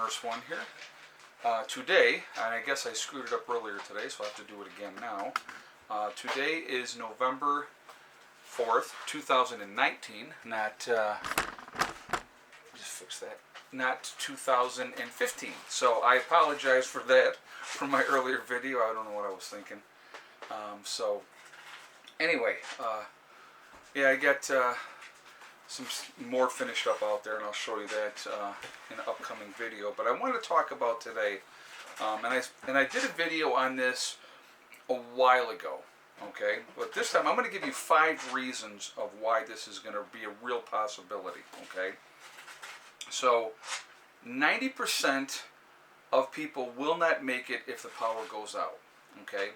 first one here. Today, and I guess I screwed it up earlier today, so I have to do it again now. Today is November 4th, 2019, not, just fix that, not 2015. So I apologize for that from my earlier video. I don't know what I was thinking. So anyway, yeah, I got some more finished up out there, and I'll show you that in an upcoming video. But I wanted to talk about today, and I did a video on this a while ago, okay? But this time I'm going to give you 5 reasons of why this is going to be a real possibility, okay? So 90% of people will not make it if the power goes out, okay?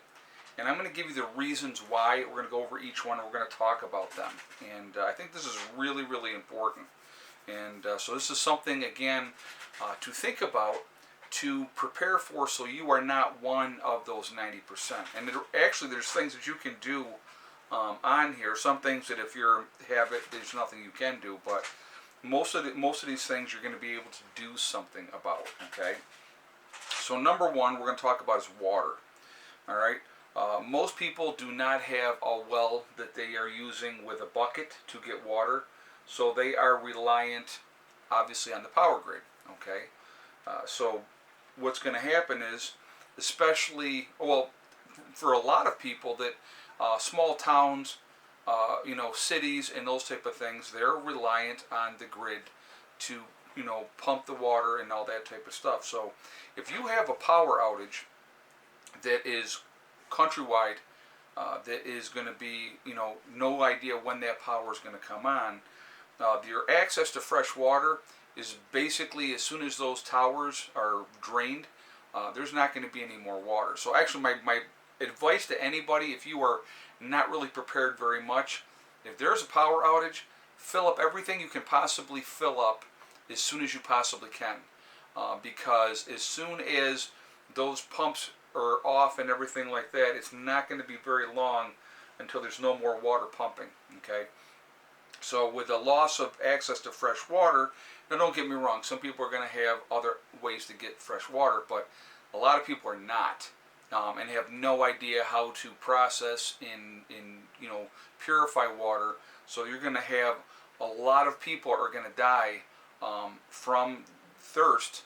And I'm going to give you the reasons why. We're going to go over each one, and we're going to talk about them. And I think this is really, really important. And so this is something, again, to think about, to prepare for, so you are not one of those 90%. And actually, there's things that you can do on here. Some things that if you have it, there's nothing you can do. But most of these things you're going to be able to do something about, okay? So number one we're going to talk about is water, all right? Most people do not have a well that they are using with a bucket to get water, so they are reliant, obviously, on the power grid, okay? So what's going to happen is, especially, well, for a lot of people that small towns, cities and those type of things, they're reliant on the grid to, pump the water and all that type of stuff. So if you have a power outage that is countrywide, that is going to be, no idea when that power is going to come on, your access to fresh water is basically as soon as those towers are drained, there's not going to be any more water. So actually my advice to anybody, if you are not really prepared very much, if there's a power outage, fill up everything you can possibly fill up as soon as you possibly can, because as soon as those pumps are off and everything like that, it's not going to be very long until there's no more water pumping, okay? So with the loss of access to fresh water, now don't get me wrong, some people are going to have other ways to get fresh water, but a lot of people are not, and have no idea how to process and purify water. So you're going to have a lot of people are going to die from thirst,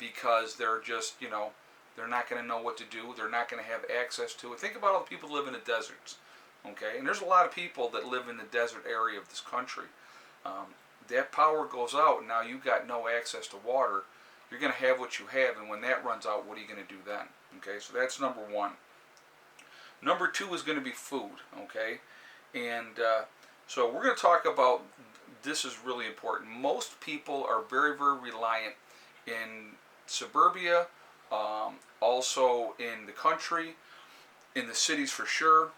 because they're just, they're not going to know what to do. They're not going to have access to it. Think about all the people who live in the deserts, okay? And there's a lot of people that live in the desert area of this country. That power goes out, and now you've got no access to water. You're going to have what you have, and when that runs out, what are you going to do then? Okay, so that's number one. Number two is going to be food, okay? And so we're going to talk about, this is really important. Most people are very, very reliant in suburbia, also in the country, in the cities for sure.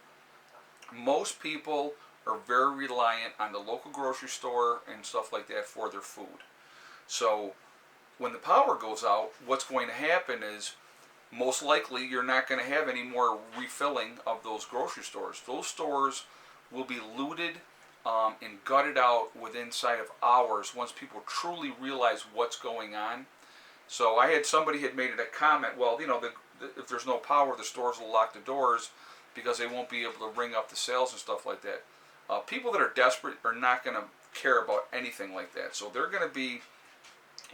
Most people are very reliant on the local grocery store and stuff like that for their food. So when the power goes out, what's going to happen is, most likely you're not going to have any more refilling of those grocery stores. Those stores will be looted and gutted out within inside of hours once people truly realize what's going on. So I had somebody had made a comment, well, if there's no power, the stores will lock the doors because they won't be able to ring up the sales and stuff like that. People that are desperate are not going to care about anything like that. So they're going to be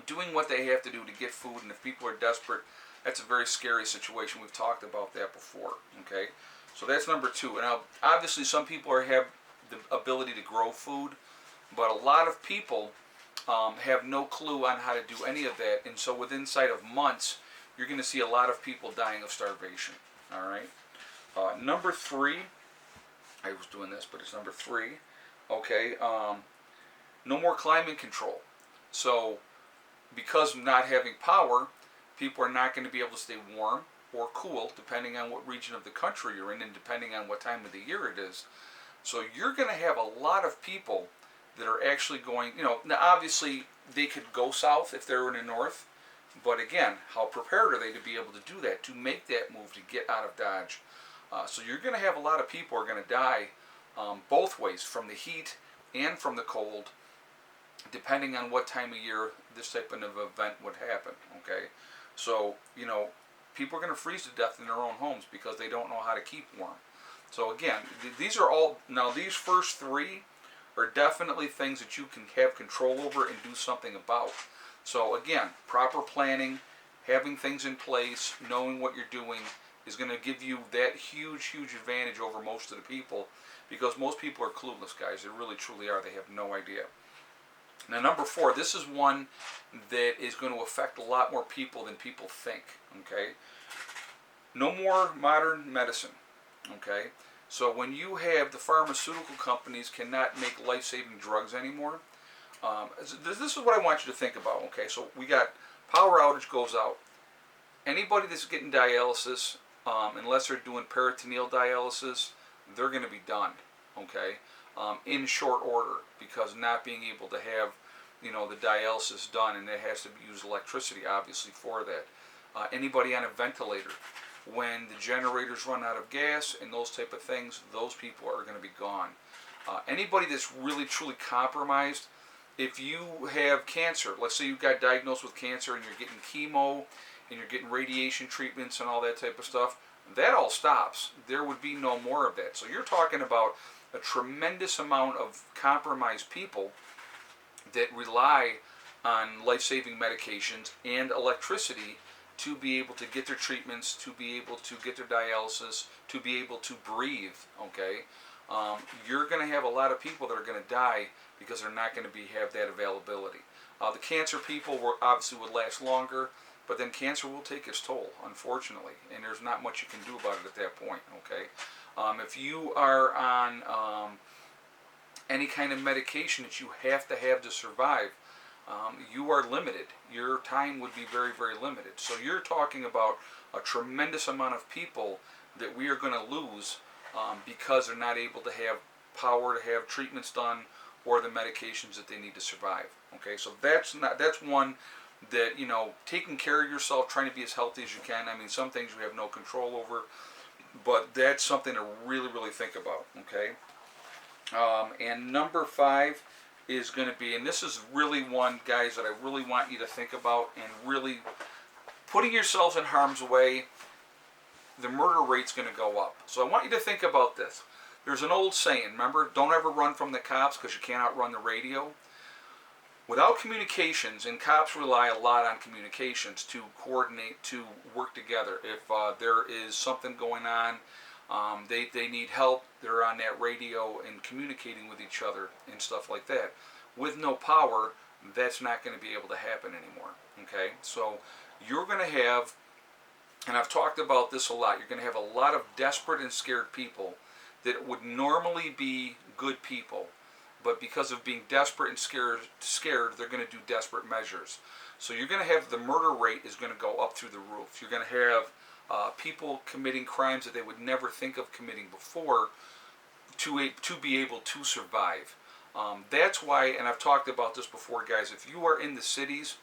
doing what they have to do to get food, and if people are desperate, that's a very scary situation. We've talked about that before, okay? So that's number two. Now, obviously, some people have the ability to grow food, but a lot of people have no clue on how to do any of that, and so within inside of months, you're going to see a lot of people dying of starvation, all right? Number three, I was doing this, but it's number three, okay? No more climate control. So because of not having power, people are not going to be able to stay warm or cool, depending on what region of the country you're in and depending on what time of the year it is. So you're going to have a lot of people that are actually going, now obviously they could go south if they're in the north, but again, how prepared are they to be able to do that, to make that move, to get out of Dodge? So you're going to have a lot of people are going to die both ways, from the heat and from the cold, depending on what time of year this type of event would happen. Okay, so people are going to freeze to death in their own homes because they don't know how to keep warm. So again, these are all, now these first three are definitely things that you can have control over and do something about. So again, proper planning, having things in place, knowing what you're doing is going to give you that huge advantage over most of the people, because most people are clueless, guys. They really truly are. They have no idea. Now, number 4, this is one that is going to affect a lot more people than people think. Okay, no more modern medicine. Okay, so when you have the pharmaceutical companies cannot make life-saving drugs anymore, this is what I want you to think about. Okay, so we got power outage goes out. Anybody that's getting dialysis, unless they're doing peritoneal dialysis, they're going to be done. Okay, in short order, because not being able to have the dialysis done, and it has to use electricity obviously for that. Anybody on a ventilator, when the generators run out of gas and those type of things, those people are going to be gone. Anybody that's really truly compromised, if you have cancer, let's say you got diagnosed with cancer and you're getting chemo and you're getting radiation treatments and all that type of stuff, that all stops. There would be no more of that. So you're talking about a tremendous amount of compromised people that rely on life-saving medications and electricity to be able to get their treatments, to be able to get their dialysis, to be able to breathe. Okay, you're going to have a lot of people that are going to die because they're not going to have that availability. The cancer people obviously would last longer, but then cancer will take its toll, unfortunately, and there's not much you can do about it at that point. Okay, if you are on any kind of medication that you have to survive, you are limited. Your time would be very, very limited. So you're talking about a tremendous amount of people that we are going to lose because they're not able to have power to have treatments done or the medications that they need to survive. Okay, so that's one that, taking care of yourself, trying to be as healthy as you can. I mean, some things you have no control over, but that's something to really, really think about. Okay, and number 5 is going to be, and this is really one, guys, that I really want you to think about, and really putting yourselves in harm's way. The murder rate's going to go up. So I want you to think about this. There's an old saying, remember, don't ever run from the cops because you can't outrun the radio. Without communications, and cops rely a lot on communications to coordinate, to work together. If there is something going on, they need help, they're on that radio and communicating with each other and stuff like that. With no power, that's not going to be able to happen anymore. Okay, so you're going to have, and I've talked about this a lot, you're going to have a lot of desperate and scared people that would normally be good people, but because of being desperate and scared, they're going to do desperate measures. So you're going to have, the murder rate is going to go up through the roof. You're going to have people committing crimes that they would never think of committing before to be able to survive. That's why, and I've talked about this before, guys, if you are in the cities,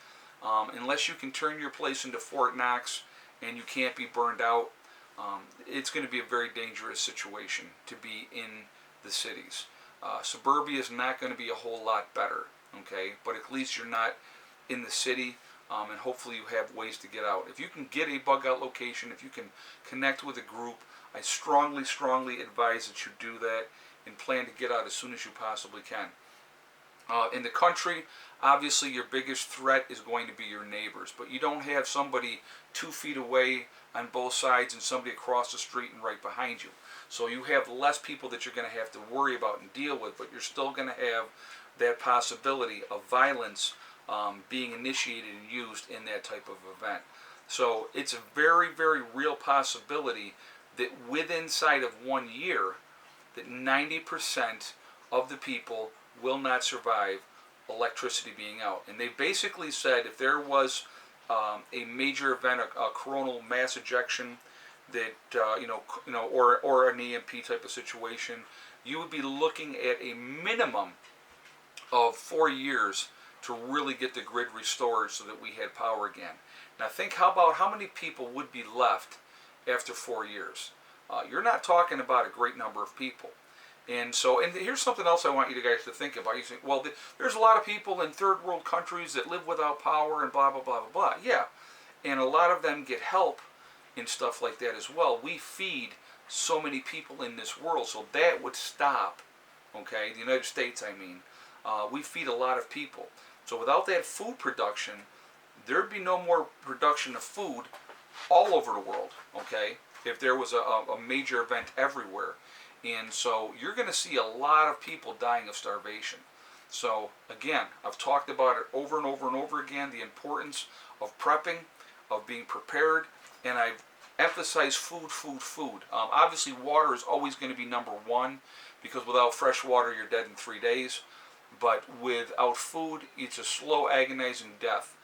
unless you can turn your place into Fort Knox and you can't be burned out, it's going to be a very dangerous situation to be in the cities. Suburbia is not going to be a whole lot better, okay, but at least you're not in the city. And hopefully you have ways to get out. If you can get a bug out location, if you can connect with a group, I strongly advise that you do that and plan to get out as soon as you possibly can. In the country, obviously your biggest threat is going to be your neighbors, but you don't have somebody 2 feet away on both sides and somebody across the street and right behind you. So you have less people that you're going to have to worry about and deal with, but you're still going to have that possibility of violence being initiated and used in that type of event. So it's a very, very real possibility that within inside of 1 year, that 90% of the people will not survive electricity being out. And they basically said if there was a major event, a coronal mass ejection, that or an EMP type of situation, you would be looking at a minimum of 4 years to really get the grid restored so that we had power again. Now think about how many people would be left after 4 years. You're not talking about a great number of people. And so, and here's something else I want you guys to think about. You think, well, there's a lot of people in third world countries that live without power and blah, blah, blah, blah, blah. Yeah. And a lot of them get help and stuff like that as well. We feed so many people in this world, so that would stop, okay? The United States, I mean. We feed a lot of people. So without that food production, there'd be no more production of food all over the world, okay? If there was a major event everywhere. And so you're going to see a lot of people dying of starvation. So again, I've talked about it over and over and over again, the importance of prepping, of being prepared, and I've emphasized food, food, food. Obviously water is always going to be number one, because without fresh water you're dead in 3 days. But without food, it's a slow, agonizing death.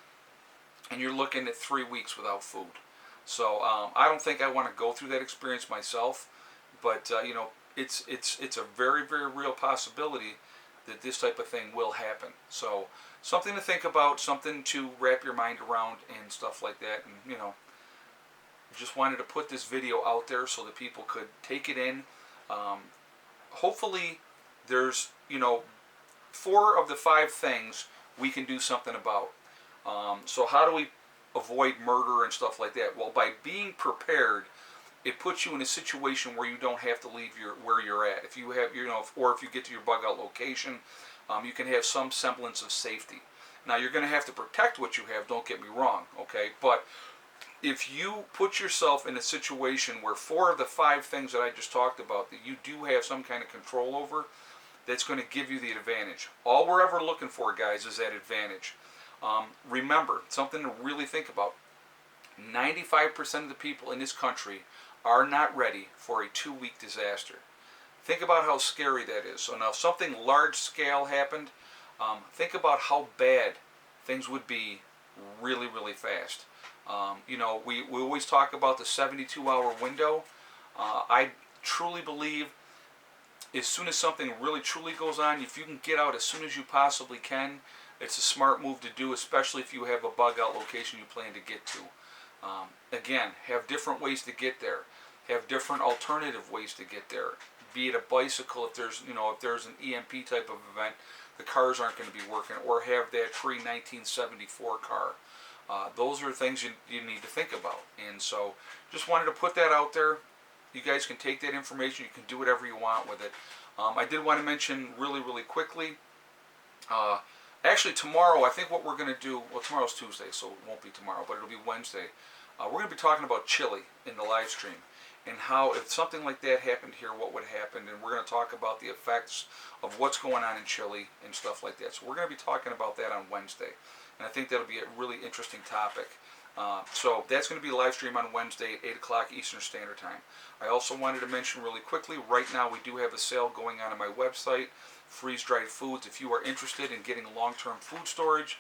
And you're looking at 3 weeks without food. So I don't think I want to go through that experience myself, but you know, it's a very, very real possibility that this type of thing will happen. So something to think about, something to wrap your mind around and stuff like that. And you know, just wanted to put this video out there so that people could take it in. Hopefully there's, you know, 4 of the 5 things we can do something about. So how do we avoid murder and stuff like that? Well, by being prepared, it puts you in a situation where you don't have to leave where you're at. If you have, you know, or if you get to your bug out location, you can have some semblance of safety. Now you're going to have to protect what you have. Don't get me wrong, okay? But if you put yourself in a situation where 4 of the 5 things that I just talked about that you do have some kind of control over, that's going to give you the advantage. All we're ever looking for, guys, is that advantage. Remember, something to really think about. 95% of the people in this country are not ready for a 2-week disaster. Think about how scary that is. So now if something large scale happened, think about how bad things would be really, really fast. You know, we always talk about the 72-hour window. I truly believe as soon as something really truly goes on, if you can get out as soon as you possibly can, it's a smart move to do, especially if you have a bug out location you plan to get to. Again, have different ways to get there. Have different alternative ways to get there. Be it a bicycle, if there's, you know, if there's an EMP type of event, the cars aren't going to be working, or have that pre-1974 car. Those are things you need to think about. And so just wanted to put that out there. You guys can take that information. You can do whatever you want with it. I did want to mention really, really quickly, actually tomorrow, I think what we're going to do, well, tomorrow's Tuesday, so it won't be tomorrow, but it'll be Wednesday. We're going to be talking about Chile in the live stream, and how if something like that happened here, what would happen, and we're going to talk about the effects of what's going on in Chile and stuff like that. So we're going to be talking about that on Wednesday, and I think that'll be a really interesting topic. So that's going to be a live stream on Wednesday at 8 o'clock Eastern Standard Time. I also wanted to mention really quickly, right now we do have a sale going on my website, Freeze Dried Foods. If you are interested in getting long-term food storage,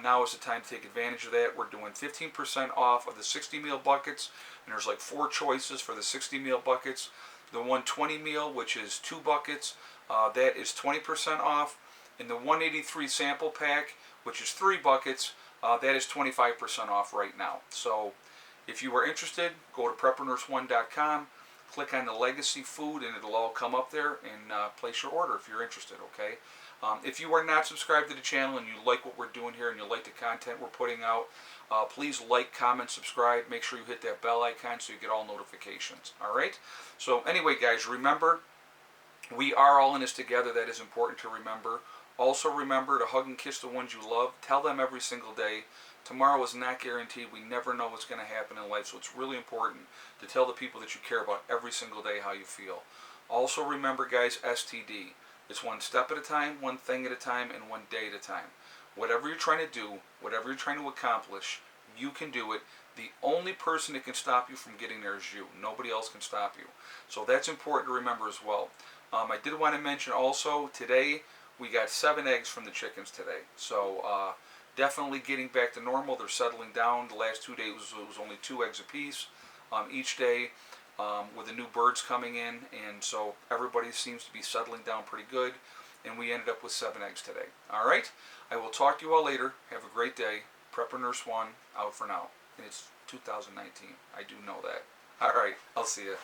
now is the time to take advantage of that. We're doing 15% off of the 60 meal buckets, and there's like 4 choices for the 60 meal buckets. The 120 meal, which is 2 buckets, that is 20% off. And the 183 sample pack, which is 3 buckets, that is 25% off right now. So if you are interested, go to preppernurse1.com, click on the legacy food, and it'll all come up there, and place your order if you're interested, okay? If you are not subscribed to the channel and you like what we're doing here and you like the content we're putting out, please like, comment, subscribe. Make sure you hit that bell icon so you get all notifications, all right? So anyway, guys, remember, we are all in this together. That is important to remember. Also remember to hug and kiss the ones you love. Tell them every single day. Tomorrow is not guaranteed. We never know what's going to happen in life, so it's really important to tell the people that you care about every single day how you feel. Also remember, guys, STD. It's one step at a time, one thing at a time, and one day at a time. Whatever you're trying to do, whatever you're trying to accomplish, you can do it. The only person that can stop you from getting there is you. Nobody else can stop you. So that's important to remember as well. I did want to mention also, today we got 7 eggs from the chickens today. So definitely getting back to normal. They're settling down. The last 2 days it was only 2 eggs apiece each day. With the new birds coming in, and so everybody seems to be settling down pretty good, and we ended up with 7 eggs today. All right, I will talk to you all later. Have a great day. Prepper Nurse 1 out for now, and it's 2019. I do know that. All right, I'll see you.